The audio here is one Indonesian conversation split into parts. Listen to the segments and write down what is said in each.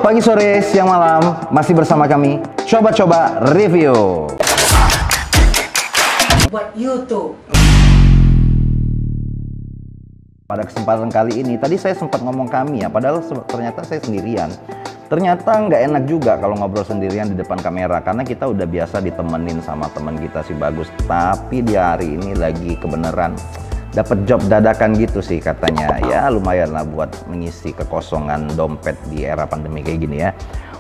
pagi, sore, siang, malam, masih bersama kami. Coba-coba review. Buat YouTube. Pada kesempatan kali ini, tadi saya sempat ngomong kami ya, padahal ternyata saya sendirian. Ternyata nggak enak juga kalau ngobrol sendirian di depan kamera, karena kita udah biasa ditemenin sama teman kita si Bagus. Tapi di hari ini lagi kebenaran dapat job dadakan gitu sih katanya. Ya lumayan lah buat mengisi kekosongan dompet di era pandemi kayak gini ya.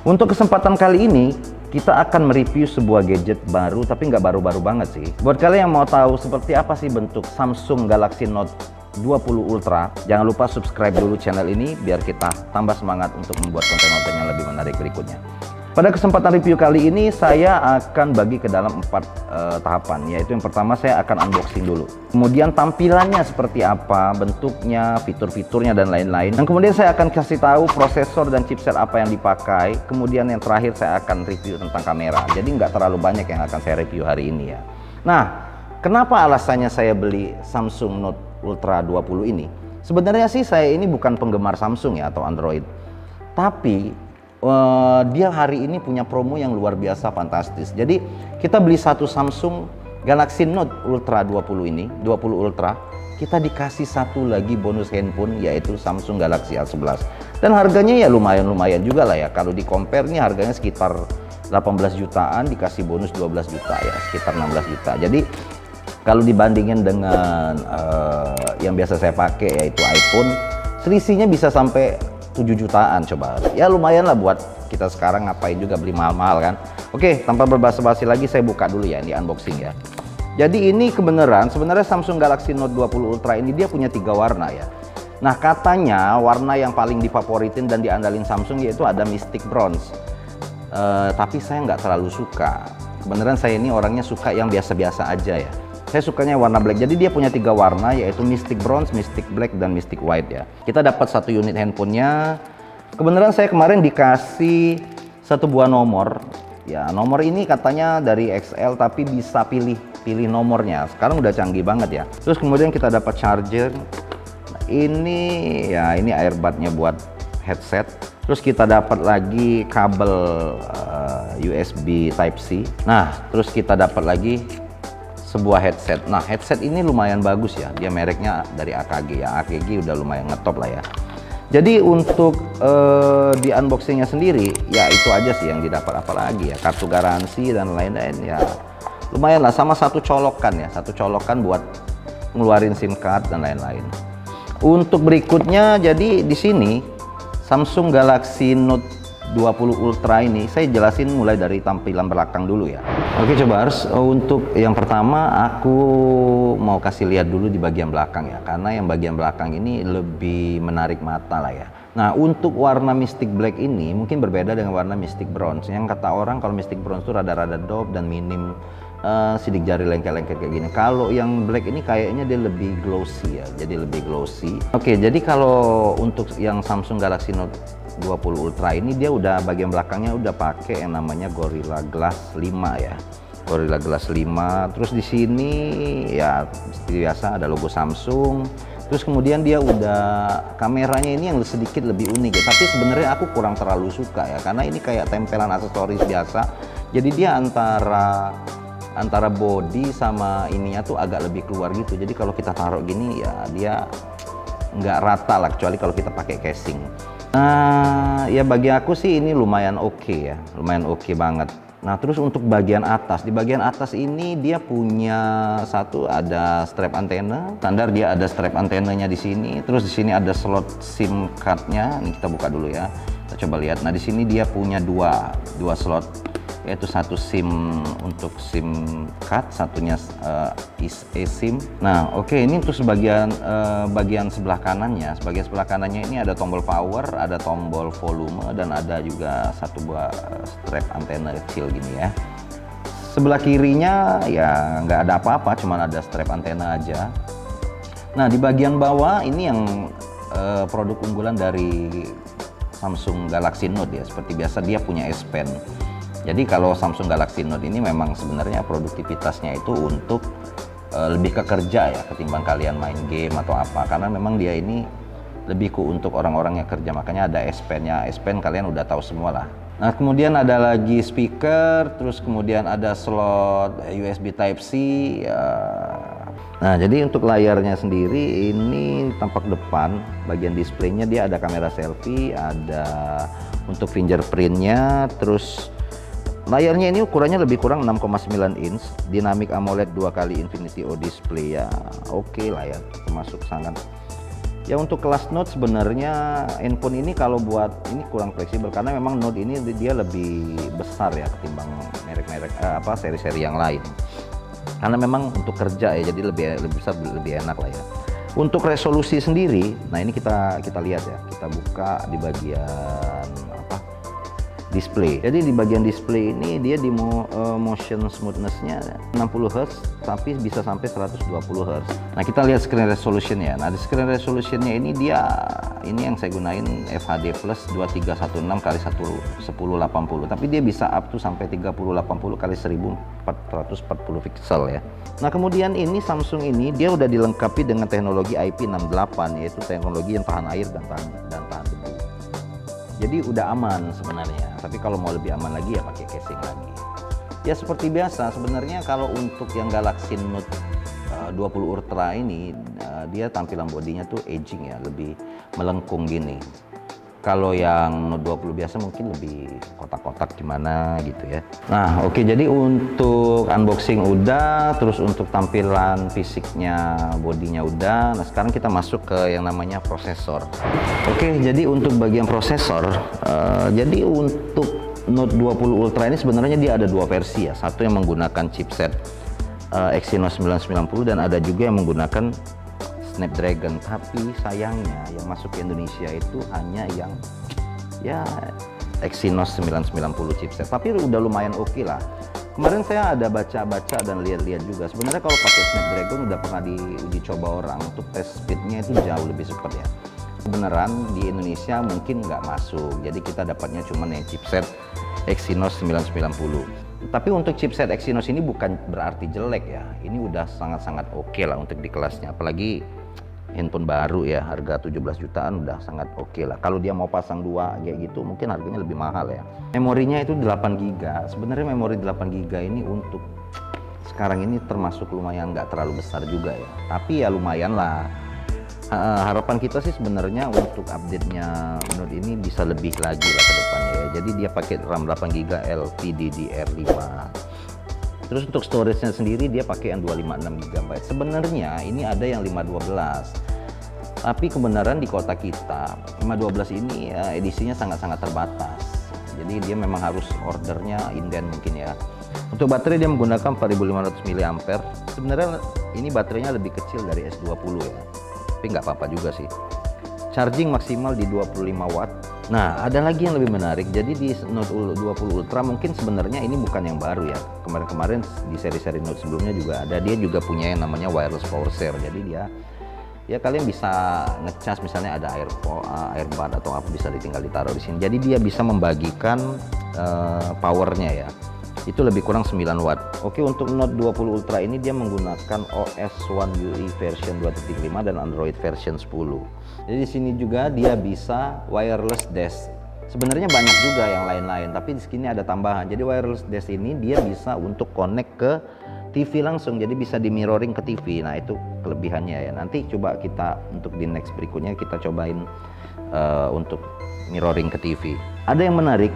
Untuk kesempatan kali ini kita akan mereview sebuah gadget baru, tapi nggak baru-baru banget sih. Buat kalian yang mau tahu seperti apa sih bentuk Samsung Galaxy Note 20 Ultra, jangan lupa subscribe dulu channel ini biar kita tambah semangat untuk membuat konten-konten yang lebih menarik berikutnya. Pada kesempatan review kali ini saya akan bagi ke dalam 4 tahapan, yaitu yang pertama saya akan unboxing dulu. Kemudian tampilannya seperti apa, bentuknya, fitur-fiturnya dan lain-lain. Dan kemudian saya akan kasih tahu prosesor dan chipset apa yang dipakai. Kemudian yang terakhir saya akan review tentang kamera. Jadi nggak terlalu banyak yang akan saya review hari ini ya. Nah, kenapa alasannya saya beli Samsung Note Ultra 20 ini? Sebenarnya sih saya ini bukan penggemar Samsung ya atau Android. Tapi dia hari ini punya promo yang luar biasa fantastis. Jadi kita beli satu Samsung Galaxy Note Ultra 20 ini, 20 Ultra, kita dikasih satu lagi bonus handphone yaitu Samsung Galaxy A11. Dan harganya ya lumayan-lumayan juga lah ya. Kalau di compare nih harganya sekitar 18 jutaan, dikasih bonus 12 juta ya, sekitar 16 juta. Jadi kalau dibandingin dengan yang biasa saya pakai yaitu iPhone, selisihnya bisa sampai 7 jutaan coba. Ya lumayan lah buat kita sekarang ngapain juga beli mahal-mahal kan. Oke, tanpa berbasa-basi lagi saya buka dulu ya, ini unboxing ya. Jadi ini kebenaran, sebenarnya Samsung Galaxy Note 20 Ultra ini dia punya 3 warna ya. Nah katanya warna yang paling difavoritin dan diandalin Samsung yaitu ada Mystic Bronze. Tapi saya nggak terlalu suka. Kebenaran saya ini orangnya suka yang biasa-biasa aja ya. Saya sukanya warna black. Jadi dia punya 3 warna yaitu Mystic Bronze, Mystic Black, dan Mystic White ya. Kita dapat satu unit handphonenya. Kebenaran saya kemarin dikasih satu buah nomor. Ya nomor ini katanya dari XL tapi bisa pilih nomornya. Sekarang udah canggih banget ya. Terus kemudian kita dapat charger. Nah, ini airbudnya buat headset. Terus kita dapat lagi kabel USB Type-C. Nah terus kita dapat lagi sebuah headset. Nah headset ini lumayan bagus ya, dia mereknya dari AKG ya. AKG udah lumayan ngetop lah ya. Jadi untuk di unboxingnya sendiri ya itu aja sih yang didapat, apalagi ya kartu garansi dan lain-lain ya lumayan lah, sama satu colokan ya, satu colokan buat ngeluarin SIM card dan lain-lain. Untuk berikutnya, jadi di sini Samsung Galaxy Note 20 Ultra ini saya jelasin mulai dari tampilan belakang dulu ya. Oke, coba harus untuk yang pertama aku mau kasih lihat dulu di bagian belakang ya, karena yang bagian belakang ini lebih menarik mata lah ya. Nah untuk warna Mystic Black ini mungkin berbeda dengan warna Mystic Bronze. Yang kata orang kalau Mystic Bronze itu rada-rada dope dan minim sidik jari lengket-lengket kayak gini. Kalau yang black ini kayaknya dia lebih glossy ya, jadi lebih glossy. Oke, jadi kalau untuk yang Samsung Galaxy Note 20 Ultra ini dia udah bagian belakangnya udah pakai yang namanya Gorilla Glass 5 ya. Gorilla Glass 5. Terus di sini ya seperti biasa ada logo Samsung. Terus kemudian dia udah kameranya ini yang sedikit lebih unik ya. Tapi sebenarnya aku kurang terlalu suka ya, karena ini kayak tempelan aksesoris biasa. Jadi dia antara body sama ininya tuh agak lebih keluar gitu. Jadi kalau kita taruh gini ya dia nggak rata lah, kecuali kalau kita pakai casing. Nah ya bagi aku sih ini lumayan oke ya, lumayan oke banget. Nah terus untuk bagian atas, di bagian atas ini dia punya satu ada strap antena. Standar dia ada strap antenanya di sini. Terus di sini ada slot SIM cardnya. Ini kita buka dulu ya, kita coba lihat. Nah di sini dia punya dua slot, yaitu satu SIM untuk SIM card, satunya eSIM. Nah oke, ini untuk bagian sebelah kanannya. Bagian sebelah kanannya ini ada tombol power, ada tombol volume, dan ada juga satu buah strap antena kecil gini ya. Sebelah kirinya ya nggak ada apa-apa, cuman ada strap antena aja. Nah di bagian bawah ini yang produk unggulan dari Samsung Galaxy Note ya. Seperti biasa dia punya S Pen. Jadi kalau Samsung Galaxy Note ini memang sebenarnya produktivitasnya itu untuk lebih ke kerja ya, ketimbang kalian main game atau apa, karena memang dia ini lebih untuk orang-orang yang kerja, makanya ada S Pen-nya. S Pen kalian udah tahu semua lah. Nah, kemudian ada lagi speaker, terus kemudian ada slot USB Type-C ya. Nah, jadi untuk layarnya sendiri ini tampak depan, bagian displaynya dia ada kamera selfie, ada untuk fingerprintnya, terus layarnya ini ukurannya lebih kurang 6,9 inch, Dynamic AMOLED 2x Infinity O display ya. Oke lah ya, termasuk sangat. Ya untuk kelas Note sebenarnya handphone ini kalau buat ini kurang fleksibel karena memang Note ini dia lebih besar ya ketimbang merek-merek seri-seri yang lain. Karena memang untuk kerja ya, jadi lebih besar, lebih enak lah ya. Untuk resolusi sendiri, nah ini kita lihat ya, kita buka di bagian display. Jadi di bagian display ini dia di motion smoothness-nya 60 Hz tapi bisa sampai 120 Hz. Nah, kita lihat screen resolution-nya. Nah, di screen resolution-nya ini ini yang saya gunain FHD Plus 2316 x 1080, tapi dia bisa up to sampai 3080 x 1440 pixel ya. Nah, kemudian ini Samsung ini dia udah dilengkapi dengan teknologi IP68, yaitu teknologi yang tahan air dan tahan debu. Jadi udah aman sebenarnya, tapi kalau mau lebih aman lagi ya pakai casing lagi. Ya seperti biasa sebenarnya kalau untuk yang Galaxy Note 20 Ultra ini dia tampilan bodinya tuh aging ya, lebih melengkung gini. Kalau yang Note 20 biasa mungkin lebih kotak-kotak gimana gitu ya. Nah oke, jadi untuk unboxing udah, terus untuk tampilan fisiknya, bodinya udah. Nah sekarang kita masuk ke yang namanya prosesor. Oke, jadi untuk bagian prosesor, jadi untuk Note 20 Ultra ini sebenarnya dia ada dua versi ya. Satu yang menggunakan chipset Exynos 990 dan ada juga yang menggunakan Snapdragon, tapi sayangnya yang masuk ke Indonesia itu hanya yang ya Exynos 990 chipset, tapi udah lumayan oke lah. Kemarin saya ada baca-baca dan lihat-lihat juga, sebenarnya kalau pakai Snapdragon udah pernah diuji coba orang, untuk tes speednya itu jauh lebih cepat ya. Beneran di Indonesia mungkin nggak masuk, jadi kita dapatnya cuma yang chipset Exynos 990. Tapi untuk chipset Exynos ini bukan berarti jelek ya, ini udah sangat-sangat oke lah untuk di kelasnya, apalagi handphone baru ya, harga 17 jutaan udah sangat oke lah. Kalau dia mau pasang dua kayak gitu mungkin harganya lebih mahal ya. Memorinya itu 8 GB. Sebenarnya memori 8 GB ini untuk sekarang ini termasuk lumayan, nggak terlalu besar juga ya, tapi ya lumayan lah. Harapan kita sih sebenarnya untuk update-nya Note ini bisa lebih lagi lah ke depannya ya. Jadi dia pakai RAM 8 GB LPDDR5. Terus untuk storage-nya sendiri dia pakai yang 256 GB. Sebenarnya ini ada yang 512. Tapi kebenaran di kota kita 512 ini ya, edisinya sangat-sangat terbatas. Jadi dia memang harus ordernya inden mungkin ya. Untuk baterai dia menggunakan 4500 mAh. Sebenarnya ini baterainya lebih kecil dari S20 ya. Tapi nggak apa-apa juga sih. Charging maksimal di 25 watt. Nah, ada lagi yang lebih menarik. Jadi di Note 20 Ultra mungkin sebenarnya ini bukan yang baru ya. Kemarin-kemarin di seri-seri Note sebelumnya juga ada. Dia juga punya yang namanya wireless power share. Jadi dia ya kalian bisa ngecas, misalnya ada AirPod atau apa, bisa ditinggal ditaruh di sini. Jadi dia bisa membagikan powernya ya. Itu lebih kurang 9 watt. Oke, untuk Note 20 Ultra ini dia menggunakan OS One UI version 2.5 dan Android version 10. Jadi di sini juga dia bisa wireless dash. Sebenarnya banyak juga yang lain-lain, tapi di sini ada tambahan. Jadi wireless dash ini dia bisa untuk connect ke TV langsung, jadi bisa di mirroring ke TV. Nah itu kelebihannya ya. Nanti coba kita untuk di next berikutnya kita cobain untuk mirroring ke TV. Ada yang menarik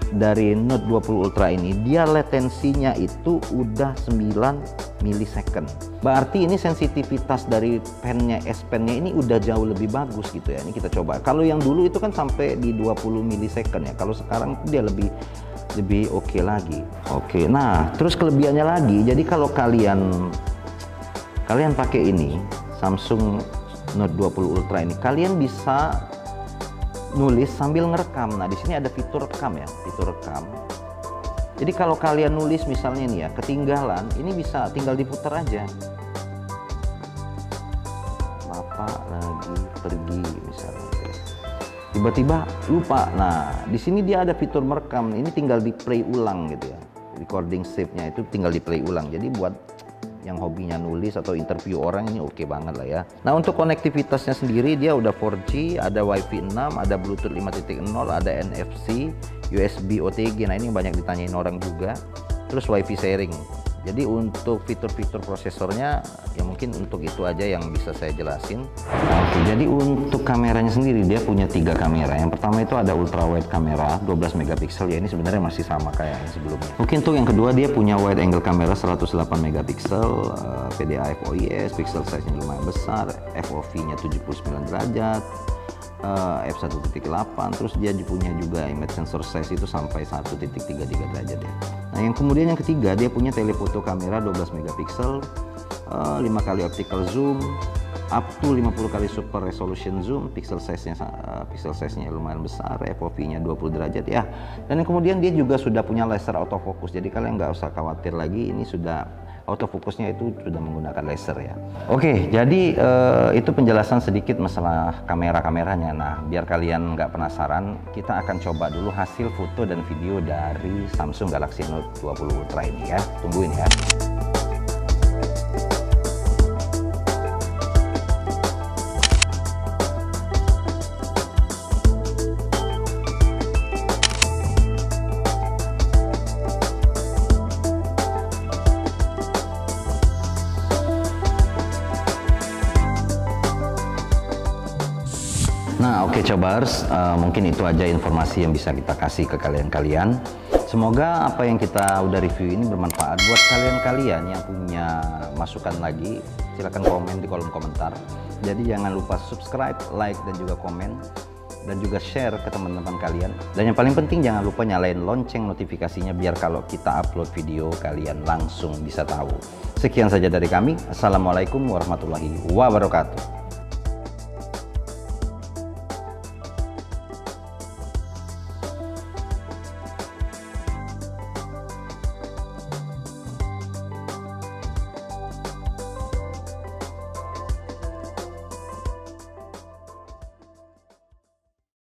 dari Note 20 Ultra ini, dia latensinya itu udah 9 milisecond. Berarti ini sensitivitas dari pennya, S Pen-nya ini udah jauh lebih bagus gitu ya. Ini kita coba. Kalau yang dulu itu kan sampai di 20 milisecond ya. Kalau sekarang dia lebih oke lagi. Oke. Nah, terus kelebihannya lagi. Jadi kalau kalian pakai ini Samsung Note 20 Ultra ini, kalian bisa nulis sambil ngerekam. Nah, di sini ada fitur rekam ya, fitur rekam. Jadi kalau kalian nulis misalnya nih ya, ketinggalan, ini bisa tinggal diputar aja. Bapak lagi pergi misalnya. Tiba-tiba lupa. Nah, di sini dia ada fitur merekam. Ini tinggal di play ulang gitu ya. Recording save-nya itu tinggal di play ulang. Jadi buat yang hobinya nulis atau interview orang, ini oke banget lah ya. Nah, untuk konektivitasnya sendiri dia udah 4G, ada Wi-Fi 6, ada Bluetooth 5.0, ada NFC, USB OTG. Nah, ini banyak ditanyain orang juga. Terus Wi-Fi sharing. Jadi untuk fitur-fitur prosesornya ya mungkin untuk itu aja yang bisa saya jelasin. Oke, jadi untuk kameranya sendiri dia punya 3 kamera. Yang pertama itu ada ultra wide kamera 12 megapiksel, ya ini sebenarnya masih sama kayak yang sebelumnya. Mungkin untuk yang kedua dia punya wide angle kamera 108 megapiksel, PDA FOIS, pixel size-nya lumayan besar, FOV-nya 79 derajat. f1.8, terus dia punya juga image sensor size itu sampai 1.33 derajat ya. Nah, yang kemudian yang ketiga dia punya telefoto kamera 12 megapiksel, 5 kali optical zoom, up to 50 kali super resolution zoom, pixel size-nya lumayan besar, FOV-nya 20 derajat ya. Dan yang kemudian dia juga sudah punya laser autofocus. Jadi kalian nggak usah khawatir lagi, ini sudah autofokusnya itu sudah menggunakan laser ya. Oke, jadi itu penjelasan sedikit masalah kamera-kameranya. Nah, biar kalian nggak penasaran, kita akan coba dulu hasil foto dan video dari Samsung Galaxy Note 20 Ultra ini ya. Tungguin ya. Nah, oke cobars, mungkin itu aja informasi yang bisa kita kasih ke kalian-kalian. Semoga apa yang kita udah review ini bermanfaat buat kalian-kalian yang punya masukan lagi. Silahkan komen di kolom komentar. Jadi jangan lupa subscribe, like, dan juga komen. Dan juga share ke teman-teman kalian. Dan yang paling penting jangan lupa nyalain lonceng notifikasinya biar kalau kita upload video kalian langsung bisa tahu. Sekian saja dari kami. Assalamualaikum warahmatullahi wabarakatuh.